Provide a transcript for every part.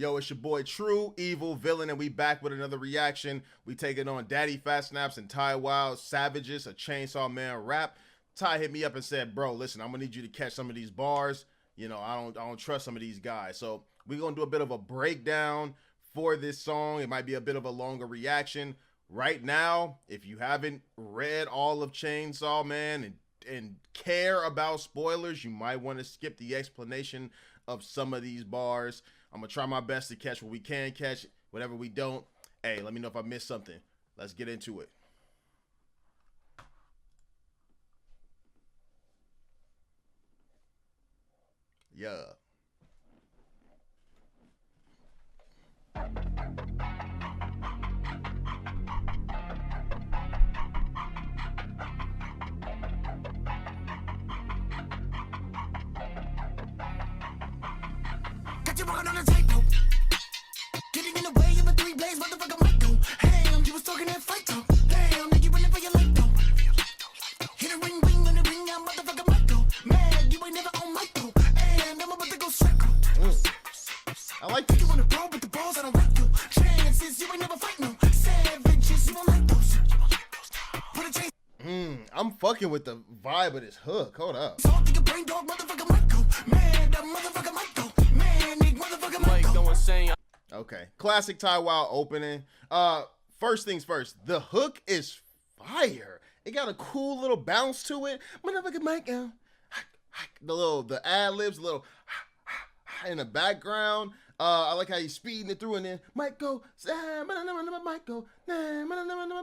Yo, it's your boy True Evil Villain, and we back with another reaction. We taking on Daddyphatsnaps and Ty Wild Savages, a Chainsaw Man rap. Ty hit me up and said, "Bro, listen, I'm gonna need you to catch some of these bars. You know, I don't trust some of these guys." So we're gonna do a bit of a breakdown for this song. It might be a bit of a longer reaction. Right now, if you haven't read all of Chainsaw Man and care about spoilers, you might want to skip the explanation of some of these bars. I'm gonna try my best to catch what we can catch. Whatever we don't, hey, let me know if I missed something. Let's get into it. Yeah. Got you walking on a tightrope. Getting in the way of a three-blaze motherfucker might go. Damn, you was talking that fight talk. Damn, nigga, running for your life though. Hit a ring on the ring, now motherfucker might go. Man, you ain't never on mic though. And I'm about to go psycho. I like this. You wanna brawl with the balls, I don't like you. Chances, you ain't never fight no. Savages, you won't like those. Put a chase. I'm fucking with the vibe of this hook. Hold up. So think a brain dog, motherfucker might go. Man, that motherfucker might go. Man, nigga, motherfucker might go. Insane. Okay, classic Ty Wild opening. First things first, the hook is fire. It got a cool little bounce to it. Motherfucker might go. The ad libs, little in the background. I like how he's speeding it through and then might go. Might go.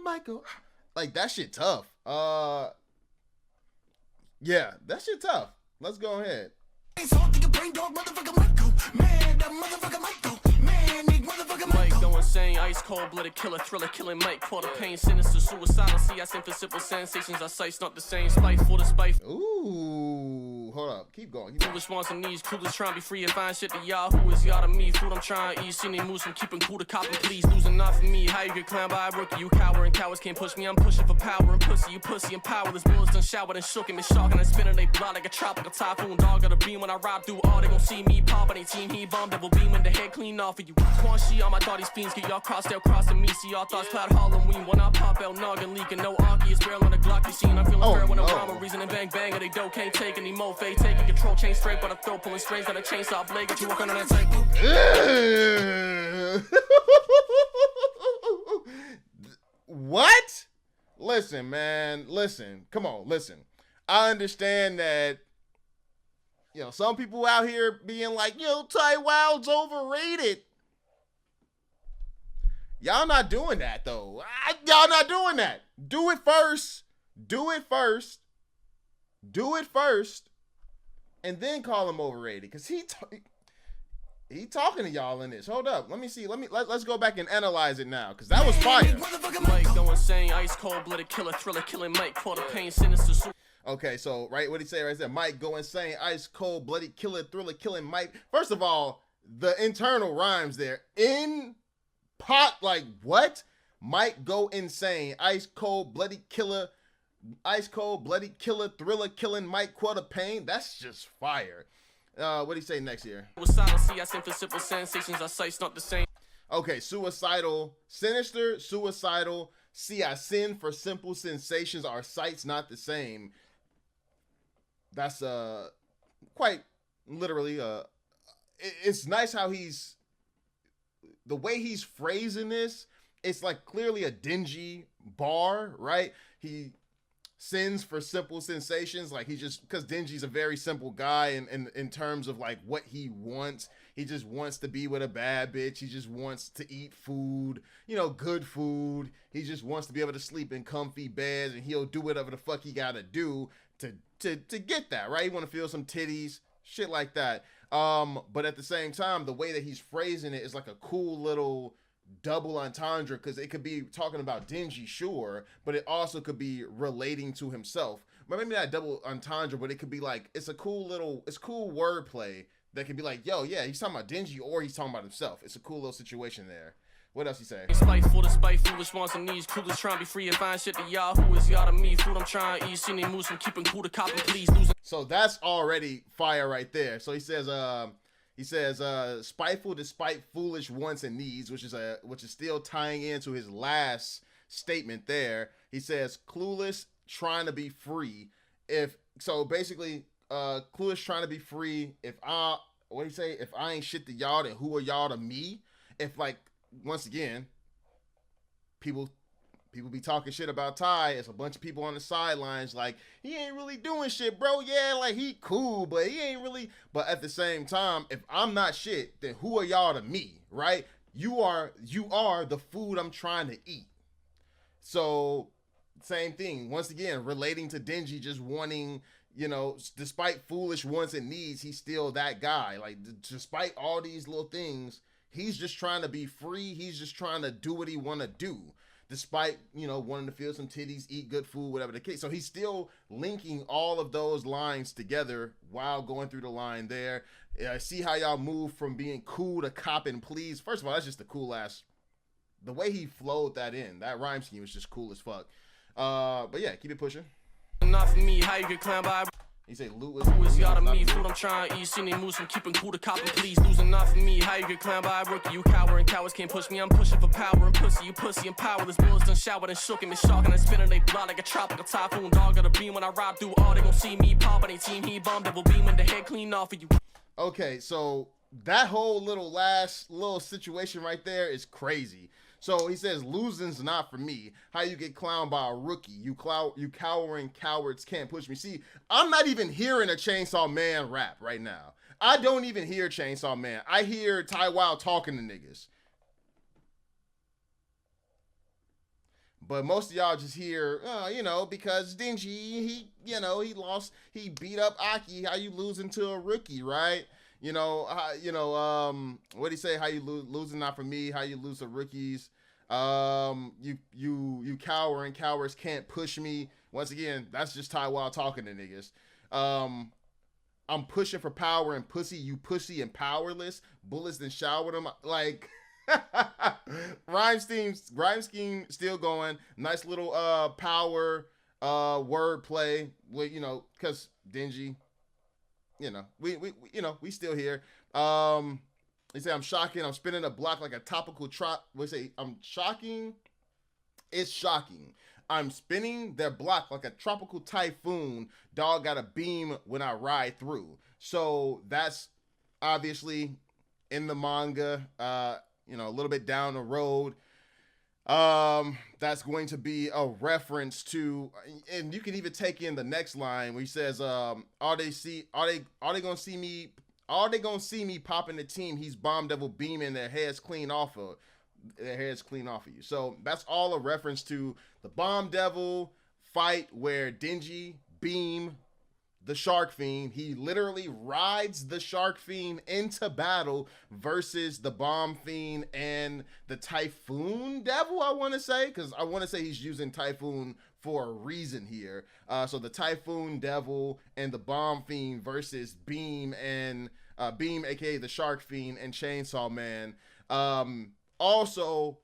Might go. Like that shit tough. Yeah, that shit tough. Let's go ahead. So think a brain dog, motherfucker might go. Man, that motherfucker might go. Man, nigga, motherfucker might go. Go insane, ice cold blooded killer, thriller, killing Mike, quarter pain, sinister, suicidal. See, I sent for simple sensations. Our sights not the same. Spiteful to spiteful. Ooh, hold up, keep going. Keep going. Foolish wants and needs, clueless trying to be free and find shit to y'all. Who is y'all to me? Food I'm trying to eat. Seen they moves from keeping cool to copping, please. Losing not for me. How you get clowned by a rookie? You cower and cowards can't push me. I'm pushing for power and pussy. You pussy and powerless. Bullets done showered and shook and shocking and spinning they blood like a tropical typhoon. Dog got a beam when I ride through all. They gon' see me pop and they team he bomb. Double beam in the head clean off of you. Quan she all my thoughties fiends get y'all crossed out, crossing me. See y'all thoughts cloud Halloween. When I pop out, noggin leaking. No Aki is barrel on the Glock. You seen I'm feeling fair when I'm rhyming. Reason and bang bang. And they dough can't take any mo fade. Taking control, chain straight, but I throw pulling strings. Got a chainsaw blade. Got you walking on that cycle. What? Listen, man. Listen. Come on, listen. I understand that, you know, some people out here being like, yo, Ty Wild's overrated. Y'all not doing that, though. Y'all not doing that. Do it first. Do it first. Do it first. And then call him overrated. Because he talking to y'all in this. Hold up. Let me see. Let's go back and analyze it now. Because that was fire. Mike go insane, ice cold blooded killer, thriller, killing Mike, quarter pain, sinister. Okay, so right, what he say right there? Mike go insane, ice cold, bloody killer, thriller, killing Mike. First of all, the internal rhymes there. In pot, like what? Mike go insane, ice cold, bloody killer, thriller, killing Mike, quarter pain. That's just fire. What do you say next here? Suicidal, see I sent for simple sensations. Our sights not the same. Okay, suicidal, sinister, suicidal. See I sin for simple sensations. Our sights not the same. That's quite literally it's nice how the way he's phrasing this. It's like clearly a Denji bar, right? He sins for simple sensations, like he just, because Denji's a very simple guy in terms of like what he wants. He just wants to be with a bad bitch. He just wants to eat food, you know, good food. He just wants to be able to sleep in comfy beds, and he'll do whatever the fuck he gotta do to get that, right? He want to feel some titties, shit like that. But at the same time, the way that he's phrasing it is like a cool little double entendre, because it could be talking about Denji, sure, but it also could be relating to himself. But maybe not double entendre, but it could be like, it's cool wordplay that could be like, yo, yeah, he's talking about Denji or he's talking about himself. It's a cool little situation there. What else he say? Spiteful to spiteful, foolish wants and needs. Clueless trying to be free and find shit to y'all. Who is y'all to me? Food I'm trying to eat. Seen they moves from keeping cool to copping, please. Losing. So that's already fire right there. So he says, He says, spiteful despite foolish wants and needs, which is still tying into his last statement there. He says, clueless, trying to be free. Basically, clueless trying to be free. If I ain't shit to y'all, then who are y'all to me? If, like, once again, people be talking shit about Ty. It's a bunch of people on the sidelines like, he ain't really doing shit, bro. Yeah, like, he cool, but he ain't really. But at the same time, if I'm not shit, then who are y'all to me, right? You are the food I'm trying to eat. So, same thing. Once again, relating to Denji just wanting, despite foolish wants and needs, he's still that guy. Like, despite all these little things, he's just trying to be free. He's just trying to do what he want to do. Despite, wanting to feel some titties, eat good food, whatever the case. So he's still linking all of those lines together while going through the line there. I see how y'all move from being cool to cop and please. First of all, that's just the cool ass. The way he flowed that in, that rhyme scheme was just cool as fuck. But yeah, keep it pushing. Not for me, how you get clowned by. He say loot Who is y'all to me? Food I'm trying to eat. Seen they moves from keeping cool to cop and please. Losing not for me. How you get clowned by a rookie? You coward and cowards can't push me. I'm pushing for power and pussy. You pussy and powerless. Bullets done showered and shook and shocking and spinning they blood like a tropical typhoon. Dog got a beam when I ride through all. They gon' see me pop on they team. He bomb double beam when the head clean off of you. Okay, so that whole last situation right there is crazy. So he says, losing's not for me. How you get clowned by a rookie? You cowering cowards can't push me. See, I'm not even hearing a Chainsaw Man rap right now. I don't even hear Chainsaw Man. I hear Ty Wild talking to niggas. But most of y'all just hear, because Denji, he beat up Aki. How you losing to a rookie, right? What'd he say? How you losing not for me? How you lose to rookies? You cowering cowards can't push me. Once again, that's just Ty Wild talking to niggas. I'm pushing for power and pussy. You pussy and powerless. Bullets then showered them. Like, rhyme scheme still going. Nice little power word play. Because Denji. We still here. He said, I'm shocking. I'm spinning a block like a topical I'm shocking. It's shocking. I'm spinning their block like a tropical typhoon. Dog got a beam when I ride through. So that's obviously in the manga, a little bit down the road. That's going to be a reference to, and you can even take in the next line where he says, are they gonna see me popping the team? He's bomb devil beaming their heads clean off of you. So that's all a reference to the bomb devil fight where Denji beam the Shark Fiend. He literally rides the Shark Fiend into battle versus the Bomb Fiend and the Typhoon Devil, I want to say, because I want to say he's using Typhoon for a reason here. So the Typhoon Devil and the Bomb Fiend versus Beam, aka the Shark Fiend, and Chainsaw Man. Also,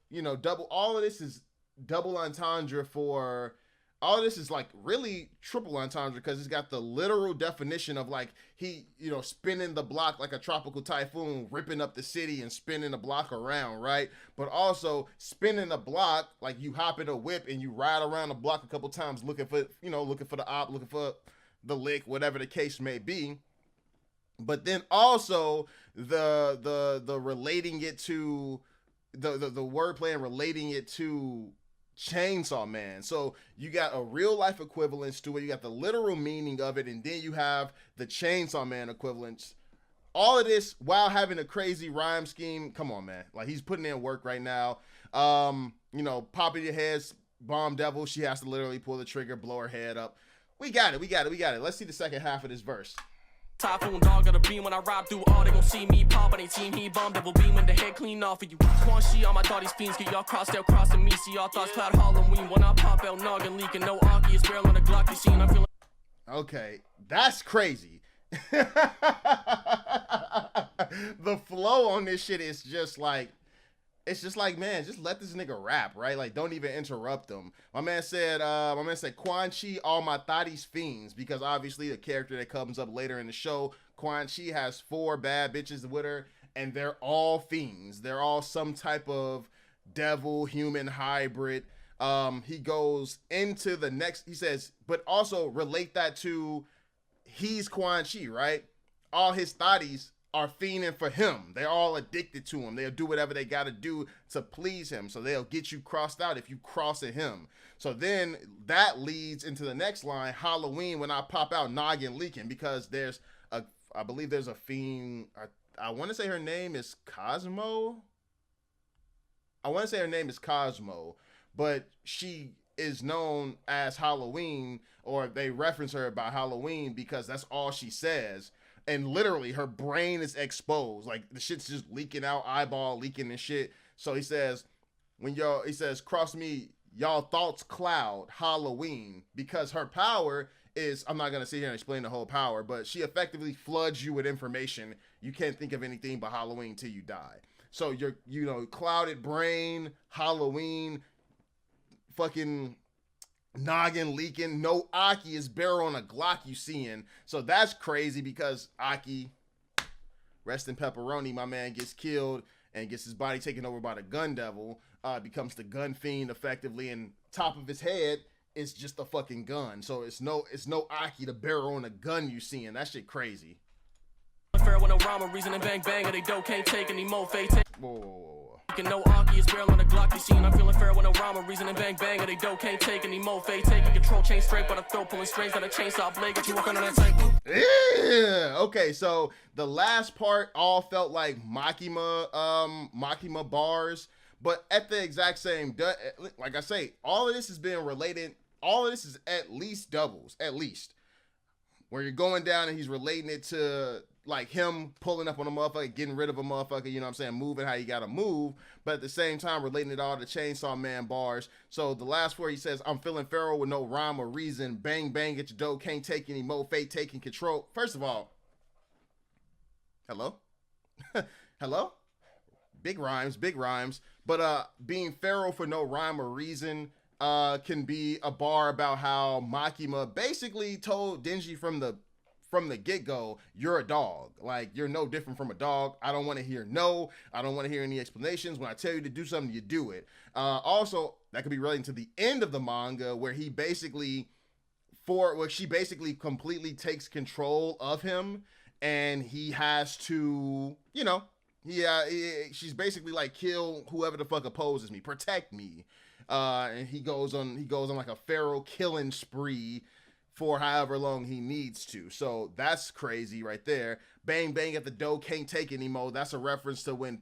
all of this is double entendre for... All of this is like really triple entendre because it's got the literal definition of like he, spinning the block like a tropical typhoon, ripping up the city and spinning the block around, right? But also spinning the block like you hop in a whip and you ride around the block a couple times looking for the op, looking for the lick, whatever the case may be. But then also the relating it to the wordplay and relating it to Chainsaw Man. So you got a real life equivalence to it, you got the literal meaning of it, and then you have the Chainsaw Man equivalence. All of this while having a crazy rhyme scheme. Come on, man. Like, he's putting in work right now. Popping your head's Bomb Devil, she has to literally pull the trigger, blow her head up. We got it. Let's see the second half of this verse. Typhoon dog got a beam when I ride through all. They gon' see me pop on they team. He bomb double beam when the head clean off of you. Quan Shi on my thought these fiends get y'all crossed out crossing me. See y'all thoughts cloud Halloween. When I pop out noggin leaking no Aki. It's barrel on the Glock you seen. I'm feeling. Okay, that's crazy. The flow on this shit is just like, man, just let this nigga rap, right? Like, don't even interrupt him. My man said Quan Chi, all my thotties fiends, because obviously the character that comes up later in the show, Quan Chi has 4 bad bitches with her, and they're all fiends. They're all some type of devil human hybrid. He goes into the next, he says, but also relate that to he's Quan Chi, right? All his thotties are fiending for him. They're all addicted to him. They'll do whatever they got to do to please him. So they'll get you crossed out if you cross at him. So then that leads into the next line, Halloween, when I pop out noggin leaking, because there's I believe there's a fiend. I want to say her name is Cosmo. But she is known as Halloween, or they reference her by Halloween because that's all she says. And literally her brain is exposed. Like the shit's just leaking out, eyeball leaking and shit. So he says, cross me, y'all thoughts cloud, Halloween, because her power is, I'm not going to sit here and explain the whole power, but she effectively floods you with information. You can't think of anything but Halloween till you die. So you're, clouded brain, Halloween, fucking noggin leaking, no Aki is barrel on a Glock you seeing. So that's crazy because Aki, rest in pepperoni, my man gets killed and gets his body taken over by the gun devil, becomes the gun fiend effectively, and top of his head is just a fucking gun. So it's no Aki, the barrel on a gun you seeing. That shit crazy. Fair with no rhyme or reason and bang bang, and they don't can't take any more fate. Whoa. No Aki is barrel on the Glock you seen. I'm feeling fair with no rhyme or reason and bang bang, and they don't can't take any more fate. Taking control, chain straight by the throat, pulling strings on a chainsaw blade. Got you walking on that table. Yeah. Okay, so the last part all felt like Makima bars, but at the exact same, like I say, all of this is being related. All of this is at least doubles, at least, where you're going down and he's relating it to like him pulling up on a motherfucker, getting rid of a motherfucker, you know what I'm saying, moving how you gotta move, but at the same time relating it all to Chainsaw Man bars. So the last 4, he says, I'm feeling feral with no rhyme or reason, bang bang at your dough, can't take any more, fate taking control. First of all, hello? Hello? Big rhymes, but being feral for no rhyme or reason can be a bar about how Makima basically told Denji from the get-go, you're a dog. Like, you're no different from a dog. I don't want to hear no. I don't want to hear any explanations. When I tell you to do something, you do it. Also, that could be relating to the end of the manga where she basically completely takes control of him, and he has to, she's basically like, kill whoever the fuck opposes me, protect me. And he goes on like a feral killing spree for however long he needs to. So that's crazy right there. Bang bang at the dough, can't take anymore. That's a reference to when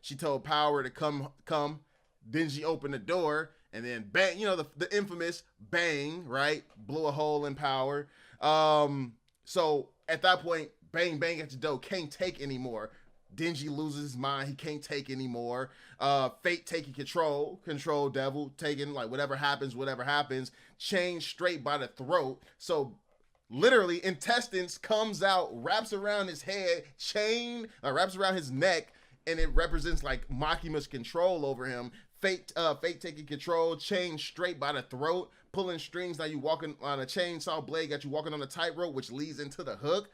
she told Power to come. Denji opened the door, and then bang, the infamous bang, right? Blew a hole in Power. So at that point, bang bang at the dough, can't take anymore. Denji loses his mind. He can't take anymore. Fate taking control devil taking, like, whatever happens, chain straight by the throat. So literally intestines comes out, wraps around his head, wraps around his neck, and it represents like Makima's control over him. Fate taking control, chain straight by the throat, pulling strings. Now you walking on a chainsaw blade, got you walking on a tightrope, which leads into the hook.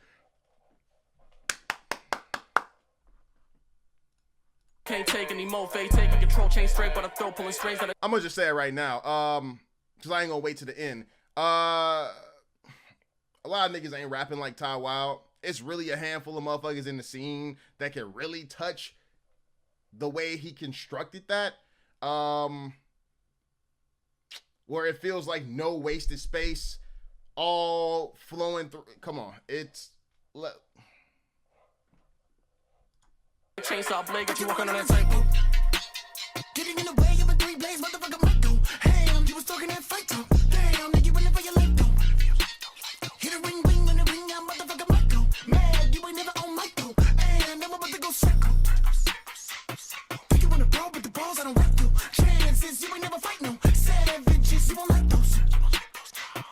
Can't take any more fate, taking control, chain straight by the throat, pulling strings. I'm gonna just say it right now, because I ain't gonna wait to the end. A lot of niggas ain't rapping like Ty Wild. It's really a handful of motherfuckers in the scene that can really touch the way he constructed that. Where it feels like no wasted space, all flowing through. Come on, Chainsaw blade, got you walking on that table. Getting in the way of a 3 blaze, motherfucker might go ham. You was talking that fight talk. Damn, nigga, running for your life though. Hit a ring, when the ring out, motherfucker might go mad. You ain't never on mic though. And I'm about to go psycho. Think you wanna brawl, but the balls I don't like you. Chances, you ain't never fight no savages. You won't like those.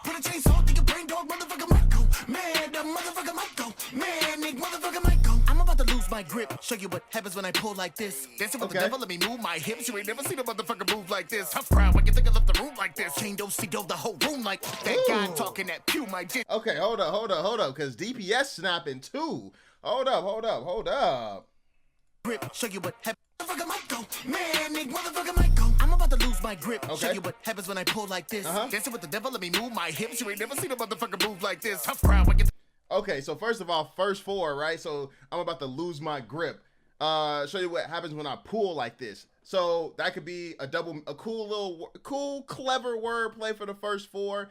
Put a chainsaw, think a brain dog, motherfucker might go mad. The motherfucker might go mad, nigga, motherfucker might go. I'm about to lose my grip. grip. Show you what happens when I pull like this. Dancing with the Okay. devil, let me move my hips. You ain't never seen a motherfucker move like this. Tough crowd when you think I left the room like this. Chain don't see the whole room like that. Guy talking that pew, my jit. Okay, hold up, because DPS snapping too. Hold up. Grip. Show you what happens. Motherfucker might go. Man, nigga, motherfucker might go. I'm about to lose my grip. Okay. Show you what happens when I pull like this. Uh-huh. Dancing with the devil, let me move my hips. You ain't never seen a motherfucker move like this. Tough crowd when you Okay, so first of all, first four, right? So I'm about to lose my grip. Show you what happens when I pull like this. So that could be a cool, clever wordplay for the first four.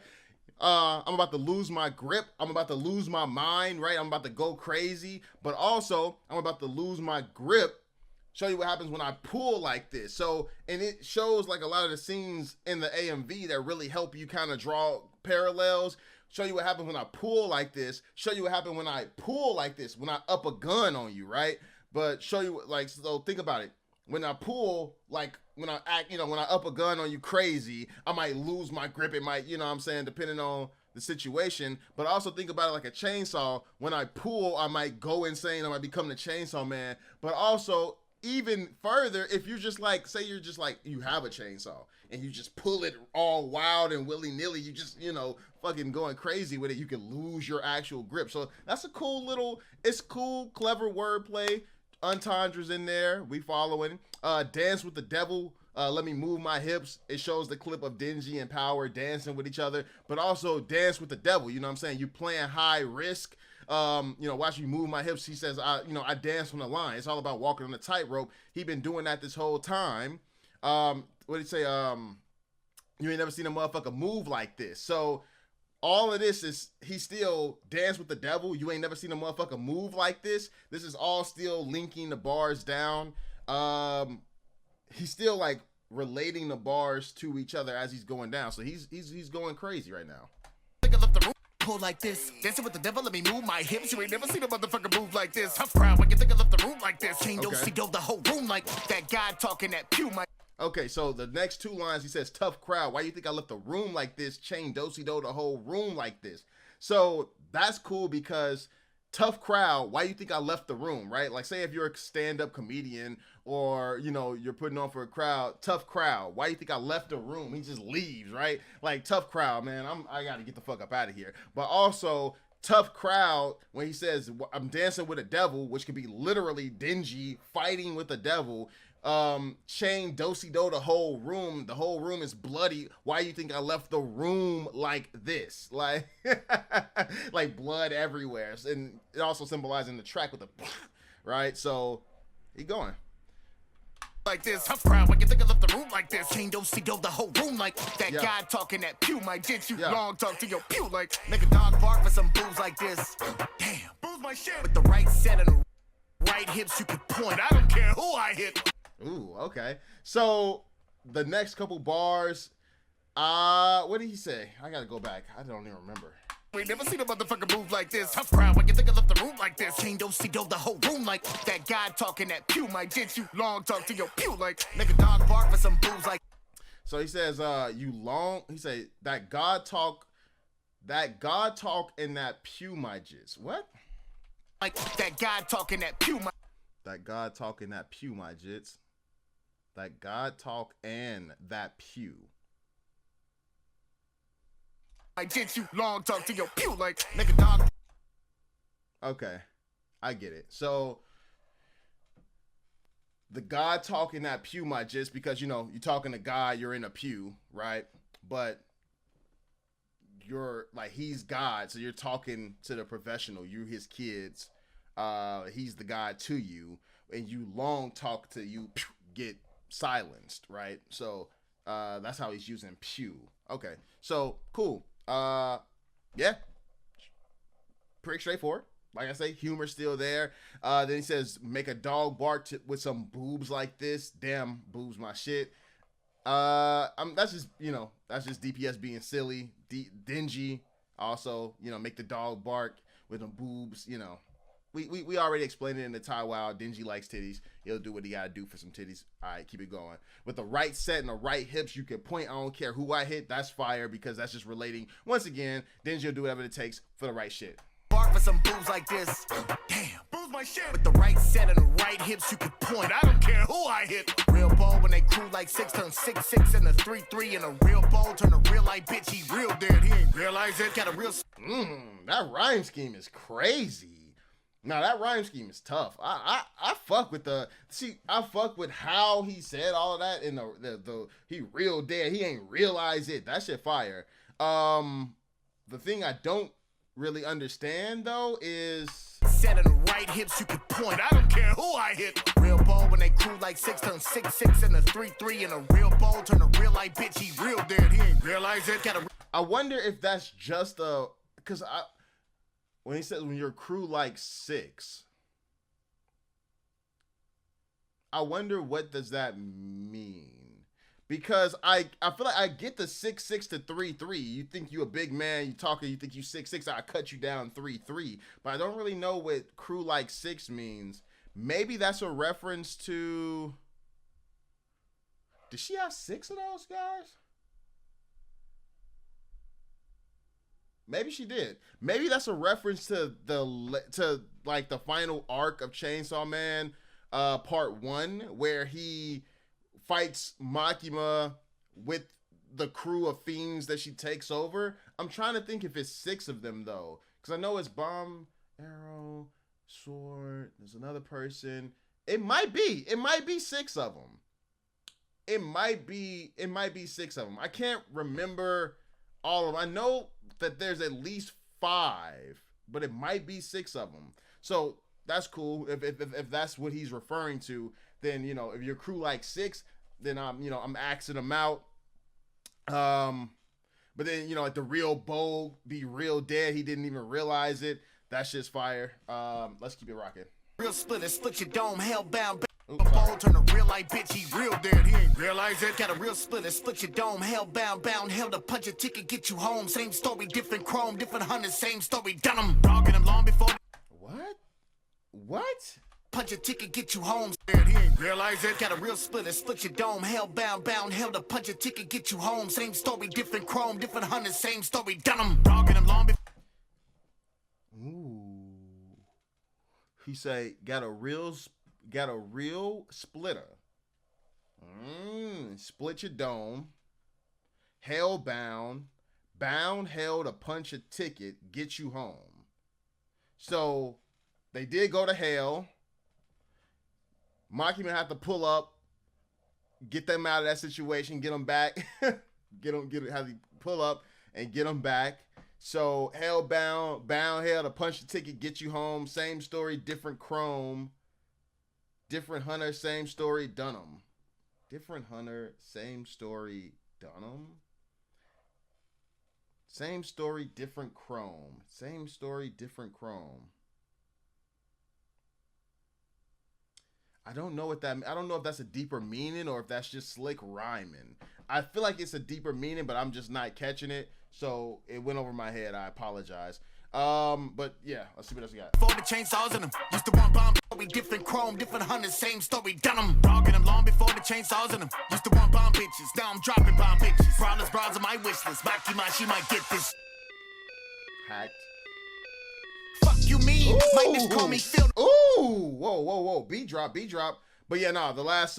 I'm about to lose my grip. I'm about to lose my mind, right? I'm about to go crazy. But also, I'm about to lose my grip. Show you what happens when I pull like this. So, and it shows like a lot of the scenes in the AMV that really help you kind of draw parallels. Show you what happens when I pull like this. Show you what happens when I pull like this, when I up a gun on you, right? But show you, like, so think about it. When I pull, like, when I act, when I up a gun on you crazy, I might lose my grip. It might, what I'm saying, depending on the situation. But also think about it like a chainsaw. When I pull, I might go insane. I might become the chainsaw man. But also, even further, if you just like, say you're just like, you have a chainsaw and you just pull it all wild and willy-nilly, you just, fucking going crazy with it, you can lose your actual grip. So that's a cool it's cool, clever wordplay. Entendres in there, we following. Dance with the devil, let me move my hips. It shows the clip of Denji and Power dancing with each other, but also dance with the devil, you know what I'm saying? You playing high risk. Watch me move my hips. He says, I dance on the line. It's all about walking on the tightrope. He been doing that this whole time. What did he say? You ain't never seen a motherfucker move like this. So all of this is, he still dance with the devil. You ain't never seen a motherfucker move like this. This is all still linking the bars down. He's still like relating the bars to each other as he's going down. So he's going crazy right now. Pull like this. Dancing with the devil, let me move my hips. You ain't never seen a motherfucker move like this. Tough crowd when you think I left the room like this. Chain don't see the whole room like that. Guy talking that pew, my. Okay, so the next two lines, he says, tough crowd. Why you think I left the room like this? Chain do-si-do the whole room like this. So that's cool because tough crowd, why you think I left the room, right? Like, say if you're a stand-up comedian or, you're putting on for a crowd, tough crowd. Why you think I left the room? He just leaves, right? Like, tough crowd, man, I got to get the fuck up out of here. But also, tough crowd, when he says, I'm dancing with a devil, which could be literally Denji fighting with the devil. Chain do-si-do the whole room is bloody. Why you think I left the room like this? Like like blood everywhere. And it also symbolizing the track with the right? So he going like this. Tough crowd when you think I left the room like this. Chain don't see the whole room like that. Guy talking that pew, my jit. You long talk to your pew like make a dog bark for some booze like this. Damn, booze my shit. With the right set and the right hips you could point. I don't care who I hit. Ooh, okay. So the next couple bars, what did he say? I gotta go back. I don't even remember. We never seen a motherfucker move like this. Tough crowd when you think I left the room like this. Chain don't see the whole room like that. Guy talking that pew, my jit. You long talk to your pew like make a dog bark for some booze like. So he says, he say that God talk in that pew, my jits. What? Like that guy talking that pew, my. That God talk in that pew, my jits. That God talk and that pew. I jits, you long talk to your pew like make a dog. Okay, I get it. So the God talk in that pew, my jits, because you're talking to God, you're in a pew, right? But you're like, he's God, so you're talking to the professional, you his kids. He's the God to you, and you long talk to you get silenced, right? So that's how he's using pew. Okay, so cool. Yeah, pretty straightforward. Like I say, humor's still there. Then he says, make a dog bark with some boobs like this. Damn, boobs my shit. That's just DPS being silly. Denji also, make the dog bark with them boobs, We already explained it in the Thai Wow. Denji likes titties. He'll do what he gotta do for some titties. All right, keep it going. With the right set and the right hips, you can point. I don't care who I hit. That's fire because that's just relating. Once again, Denji will do whatever it takes for the right shit. Bark for some booze like this. Damn, booze my With the right set and the right hips, you can point. I don't care who I hit. Real bold when they crew like 6 turn 6-6 and a 3-3 and a real bold turn a real light bitch. He real dead. He ain't realize it. Got a real. That rhyme scheme is crazy. Now that rhyme scheme is tough. I fuck with I fuck with how he said all of that in the he real dead. He ain't realize it. That shit fire. The thing I don't really understand though is set in the right hips, you can point. I don't care who I hit. Real bold when they crew like 6 turn 6-6 and a 3-3 and a real bold turn a real light bitch. He real dead. He ain't realize it. I wonder if that's just because when he says when you're crew like 6, I wonder what does that mean? Because I feel like I get the 6'6" to 3'3". You think you a big man, you talking, you think you 6'6", I cut you down 3'3". But I don't really know what crew like 6 means. Maybe that's a reference to. Did she have 6 of those guys? Maybe she did. Maybe that's a reference to like the final arc of Chainsaw Man, part 1, where he fights Makima with the crew of fiends that she takes over. I'm trying to think if it's 6 of them though, because I know it's Bomb, Arrow, Sword. There's another person. It might be 6 of them. It might be 6 of them. I can't remember all of them. I know that there's at least 5, but it might be 6 of them. So that's cool. If that's what he's referring to, then if your crew like 6, then I'm axing them out. But then like the real bold be real dead. He didn't even realize it. That shit's fire. Let's keep it rocking. Real split your dome, hellbound. Bold turn a real light bitch. He real dead. He ain't realize it. Got a real split your dome, hellbound, bound, held to punch a ticket, get you home. Same story, different chrome, different hunters, same story. Done him, dogging him long before. What? Punch a ticket, get you home. He ain't realize it. Got a real split your dome, hellbound, bound, held to punch a ticket, get you home. Same story, different chrome, different hunters, same story. Done him, dogging him long before. Ooh. He say got a real splitter. Split your dome. Hellbound. Bound hell to punch a ticket, get you home. So they did go to hell. Makima had to pull up, get them out of that situation, get them back. have to pull up and get them back. So hellbound, bound hell to punch the ticket, get you home. Same story, different chrome. Different hunter, same story, Dunham. Different hunter, same story, Dunham. Same story, different chrome. Same story, different chrome. I don't know I don't know if that's a deeper meaning or if that's just slick rhyming. I feel like it's a deeper meaning, but I'm just not catching it. So it went over my head. I apologize. But yeah, let's see what else we got. For the chainsaws in them, used to one bomb story, different chrome, different hunters, same story. Done them, dogging them long before the chainsaws in them. Used to one bomb bitches, now I'm dropping bomb bitches. Prowlers, bras on my wish list. Makima, she might get this. Hacked. Fuck you mean? Might just call me Phil. Ooh, whoa. B drop. But yeah, no, the last,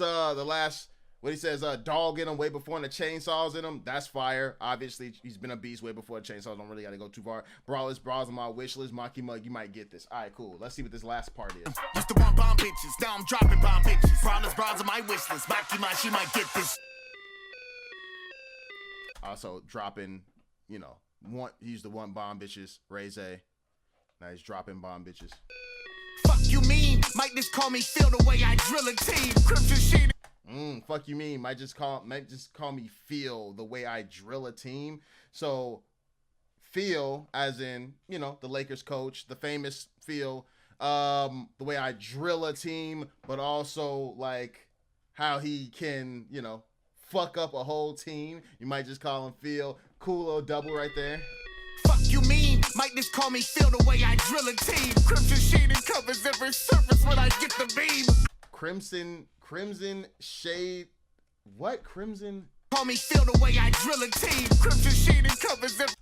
what he says, dog in him way before the chainsaws in him. That's fire. Obviously, he's been a beast way before the chainsaws. Don't really got to go too far. Brawlers, bras on my wish list. Makima, you might get this. All right, cool. Let's see what this last part is. Used to want bomb bitches, now I'm dropping bomb bitches. Brawlers, bras on my wish list. Makima, she might get this. Also dropping, he used to want bomb bitches. Reze. Now he's dropping bomb bitches. Fuck you mean? Might just call me Phil the way I drill a team. Crimson shade. Fuck you mean? Might just call me Phil the way I drill a team. So Phil, as in, the Lakers coach, the famous Phil, the way I drill a team, but also like how he can, fuck up a whole team. You might just call him Phil. Cool little double right there. Fuck you mean? Might just call me Phil the way I drill a team. Crimson shade covers every surface when I get the beam. Crimson shade. What? Crimson? Call me Phil the way I drill a team. Crimson shade covers every.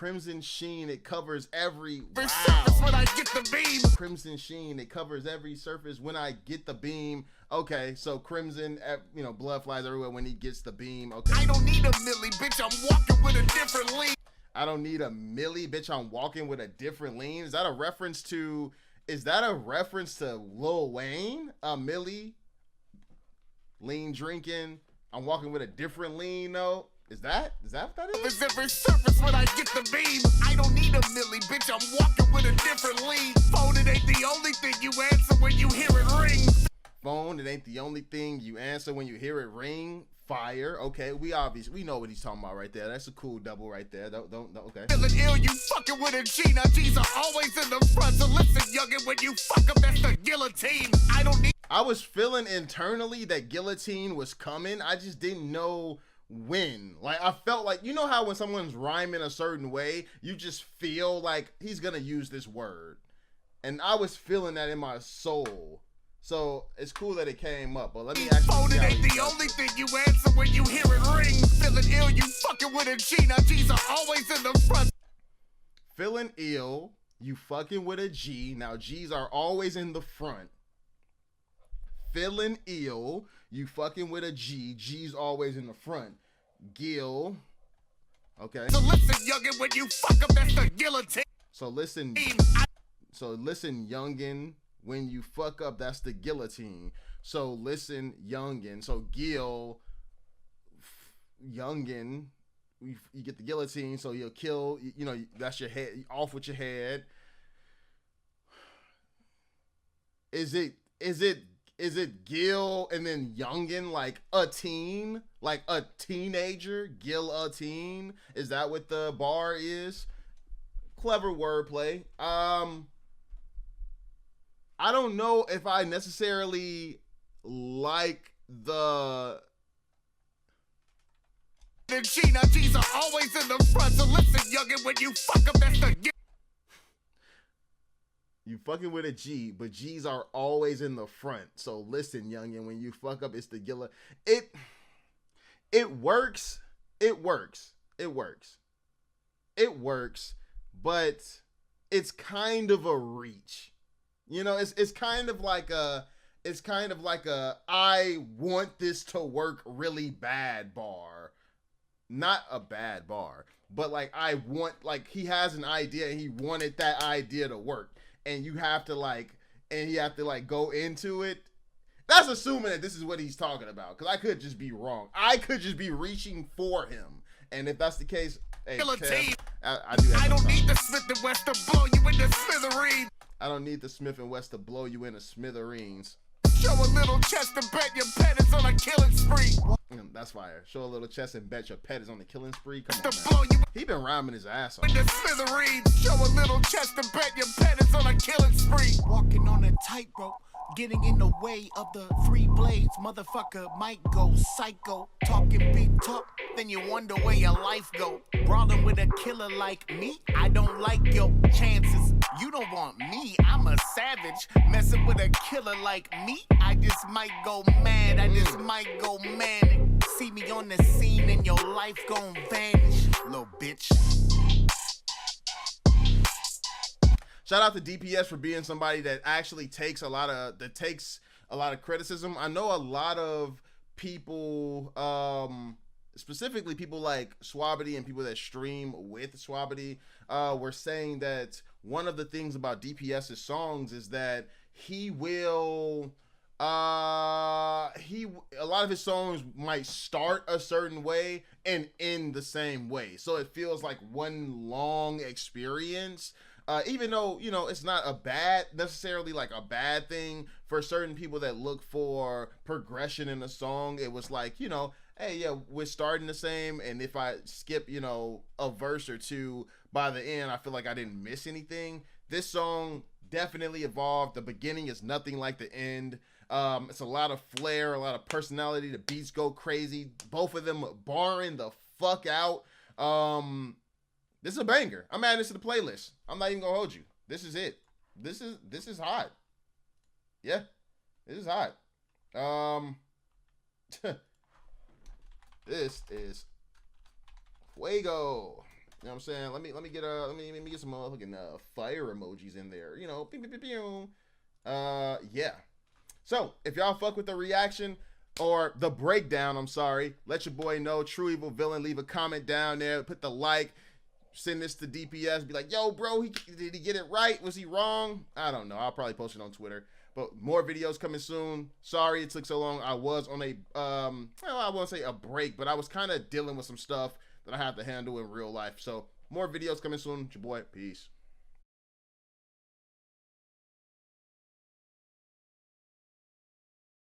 crimson sheen, it covers every surface when I get the beam. Crimson sheen, it covers every surface when I get the beam. Okay, so crimson, you know, blood flies everywhere when he gets the beam. Okay. I don't need a milli, bitch, I'm walking with a different lean. I don't need a milli, bitch, I'm walking with a different lean. Is that a reference to Lil Wayne? A milli, lean drinking, I'm walking with a different lean, though. Is that what that is? Every surface when I get the beam. I don't need a milli, bitch, I'm walking with a different lean. Phone, it ain't the only thing you answer when you hear it ring. Phone, it ain't the only thing you answer when you hear it ring. Fire. Okay, we know what he's talking about right there. That's a cool double right there. Don't okay. Feeling ill, you fucking with a G. Now G's are always in the front. So listen, youngin', when you fuck up, that's the guillotine. I was feeling internally that guillotine was coming. I just didn't know when. Like, I felt like, you know how when someone's rhyming a certain way, you just feel like he's gonna use this word. And I was feeling that in my soul. So it's cool that it came up, but let me actually phone, it ain't the only thing you answer when you hear it ring. Feeling ill, you fucking with a G. Now G's are always in the front. Feeling ill, you fucking with a G. Now G's are always in the front. Feeling ill, you fucking with a G. G's always in the front. Gill. Okay. So listen, youngin', when you fuck up, that's the guillotine. So listen, youngin', when you fuck up, that's the guillotine. So listen, youngin'. So Gil, youngin', you get the guillotine, so you'll kill, you know, that's your head, off with your head. Is it Gil and then youngin', like a teen, like a teenager, Gil a teen? Is that what the bar is? Clever wordplay. I don't know if I necessarily like the G. Now G's are always in the front. So listen, youngin', when you fuck up, that's the you fucking with a G, but G's are always in the front. So listen, youngin', when you fuck up, it's the gilla. It works. It works. But it's kind of a reach. You know, it's kind of like a I want this to work really bad bar. Not a bad bar, but like I want, like he has an idea and he wanted that idea to work. And you have to go into it. That's assuming that this is what he's talking about, because I could just be wrong. I could just be reaching for him. And if that's the case, hey, Kev, I don't need the Smith and West to blow you in the smithereens. I don't need the Smith and West to blow you into smithereens. Show a little chest and bet your pet is on a killing spree. That's fire. Show a little chest and bet your pet is on the killing spree. Come to on, man. He been rhyming his ass off. In the smithereens. Show a little chest and bet your pet is on a killing spree. Walking on a tightrope, getting in the way of the three blades. Motherfucker might go psycho. Talking big talk, then you wonder where your life go. Brawling with a killer like me, I don't like your chances. You don't want me, I'm a savage. Messing with a killer like me, I just might go mad. See me on the scene and your life gon' vanish, little bitch. Shout out to DPS for being somebody that actually takes a lot of criticism. I know a lot of people, specifically people like Swabity and people that stream with Swabity, were saying that one of the things about DPS's songs is that he will, a lot of his songs might start a certain way and end the same way. So it feels like one long experience. Even though, you know, it's not necessarily like a bad thing for certain people that look for progression in a song. It was like, you know, hey, yeah, we're starting the same. And if I skip, you know, a verse or two by the end, I feel like I didn't miss anything. This song definitely evolved. The beginning is nothing like the end. It's a lot of flair, a lot of personality. The beats go crazy. Both of them barring the fuck out. This is a banger. I'm adding this to the playlist. I'm not even gonna hold you. This is it. This is hot. Yeah, this is hot. This is fuego. You know what I'm saying? Let me get some fucking fire emojis in there. You know, pew, pew, pew, pew. Yeah. So if y'all fuck with the reaction or the breakdown, I'm sorry, let your boy know. True Evil Villain, leave a comment down there. Put the like. Send this to DPS. Be like, yo, bro, did he get it right? Was he wrong? I don't know. I'll probably post it on Twitter. But more videos coming soon. Sorry it took so long. I was on a well, I won't say a break, but I was kind of dealing with some stuff that I have to handle in real life. So more videos coming soon. It's your boy. Peace.